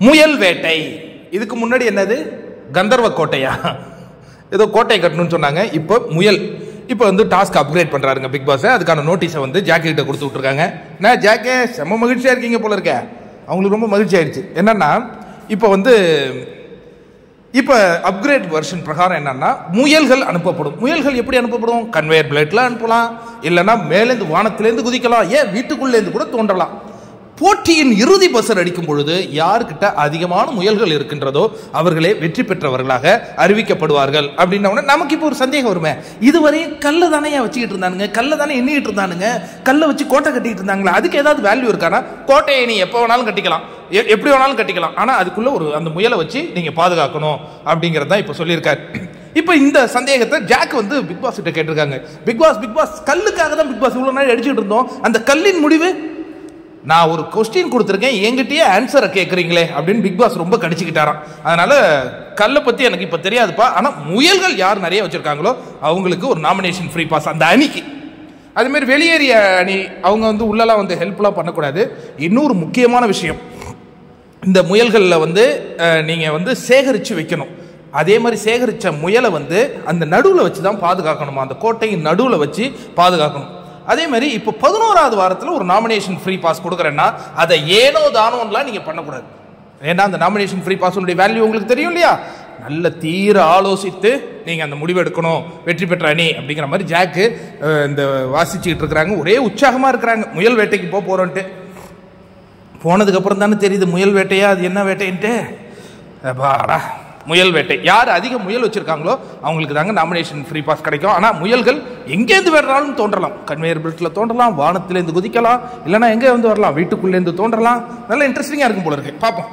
முயல் வேட்டை. இதுக்கு முன்னாடி என்னது, கந்தர்வ கோட்டையா, ஏதோ கோட்டை கட்டணும்னு சொன்னாங்க. இப்போ முயல். இப்போ வந்து டாஸ்க் அப்கிரேட் பண்றாருங்க பிக் பாஸ். அதுக்கான நோட்டீஸை வந்து ஜாக்கி கிட்ட கொடுத்து விட்டுருக்காங்க. என்ன ஜாக்கே, செம்ம மகிழ்ச்சியா இருக்கீங்க போல இருக்க. அவங்களுக்கு ரொம்ப மகிழ்ச்சி ஆயிடுச்சு. என்னன்னா இப்போ வந்து இப்போ அப்கிரேட் வெர்ஷன் பிரகாரம் என்னன்னா முயல்கள் அனுப்பப்படும். முயல்கள் எப்படி அனுப்பப்படும்? கன்வேயர் பிளேட்ல அனுப்பலாம், இல்லைன்னா மேலேருந்து வானத்திலேருந்து குதிக்கலாம், ஏன் வீட்டுக்குள்ளேருந்து கூட தோன்றலாம். போட்டியின் இறுதி பஸ்ஸர் அடிக்கும் பொழுது யாருக்கிட்ட அதிகமான முயல்கள் இருக்கின்றதோ அவர்களே வெற்றி பெற்றவர்களாக அறிவிக்கப்படுவார்கள். அப்படின்னா நமக்கு இப்போ ஒரு சந்தேகம் வருமே, இதுவரை கல்ல தானே வச்சுக்கிட்டு இருந்தானுங்க, கல்ல தானே எண்ணிக்கிட்டு இருந்தானுங்க, கல்லை வச்சு கோட்டை கட்டிட்டு இருந்தாங்களா, அதுக்கு ஏதாவது வேல்யூ இருக்கானா? கோட்டையை நீ எப்போ வேணாலும் கட்டிக்கலாம், எப்படி வேணாலும் கட்டிக்கலாம், ஆனா அதுக்குள்ள ஒரு அந்த முயலை வச்சு நீங்க பாதுகாக்கணும் அப்படிங்கறத இப்ப சொல்லியிருக்காரு. இப்ப இந்த சந்தேகத்தை ஜாக் வந்து பிக் பாஸ் கிட்ட கேட்டிருக்காங்க. பிக் பாஸ் கல்லுக்காக தான் பிக் பாஸ் இவ்வளவு நாள் அடிச்சுட்டு இருந்தோம், அந்த கல்லின் முடிவு, நான் ஒரு கொஸ்டின் கொடுத்துருக்கேன் என்கிட்டயே ஆன்சரை கேட்குறீங்களே அப்படின்னு பிக் பாஸ் ரொம்ப கடிச்சுக்கிட்டாராம். அதனால கல்லை பத்தி எனக்கு இப்ப தெரியாதுப்பா, ஆனா முயல்கள் யார் நிறைய வச்சிருக்காங்களோ அவங்களுக்கு ஒரு நாமினேஷன் ஃப்ரீ பாஸ் அந்த அணிக்கு. அதே மாதிரி வெளியேறிய அணி அவங்க வந்து உள்ளலாம் வந்து ஹெல்ப்லாம் பண்ணக்கூடாது. இன்னொரு முக்கியமான விஷயம், இந்த முயல்களில் வந்து நீங்க வந்து சேகரித்து வைக்கணும். அதே மாதிரி சேகரித்த முயலை வந்து அந்த நடுவில் வச்சு தான் பாதுகாக்கணுமா, அந்த கோட்டையின் நடுவில் வச்சு பாதுகாக்கணும். அதே மாதிரி இப்போ 11வது வாரத்தில் ஒரு நாமினேஷன் ஃப்ரீ பாஸ் கொடுக்குறேன்னா அதை ஏனோ தானோன்னுலாம் நீங்கள் பண்ணக்கூடாது. ஏன்னா அந்த நாமினேஷன் ஃப்ரீ பாஸுடைய வேல்யூ உங்களுக்கு தெரியும் இல்லையா, நல்ல தீர ஆலோசித்து நீங்கள் அந்த முடிவு எடுக்கணும் வெற்றி பெற்ற அணி அப்படிங்கிற மாதிரி ஜாக்கு இந்த வாசிச்சுக்கிட்டு இருக்கிறாங்க. ஒரே உற்சாகமாக இருக்கிறாங்க. முயல் வேட்டைக்கு போகிறோன்ட்டு போனதுக்கப்புறம் தானே தெரியுது முயல் வேட்டையா அது என்ன வேட்டைன்ட்டு. பாடா, முயல் வேட்டை யார் அதிக முயல் வச்சிருக்காங்களோ அவங்களுக்கு தாங்க நாமினேஷன் ஃப்ரீ பாஸ் கிடைக்கும். ஆனால் முயல்கள் எங்கேருந்து வேறாலும் தோன்றலாம், கன்வேயர் பெல்ட்டில் தோன்றலாம், வானத்திலேருந்து குதிக்கலாம், இல்லைன்னா எங்கே வந்து வரலாம், வீட்டுக்குள்ளேருந்து தோன்றலாம். நல்லா இன்ட்ரெஸ்டிங்காக இருக்கும் போல இருக்கு. பார்ப்போம்.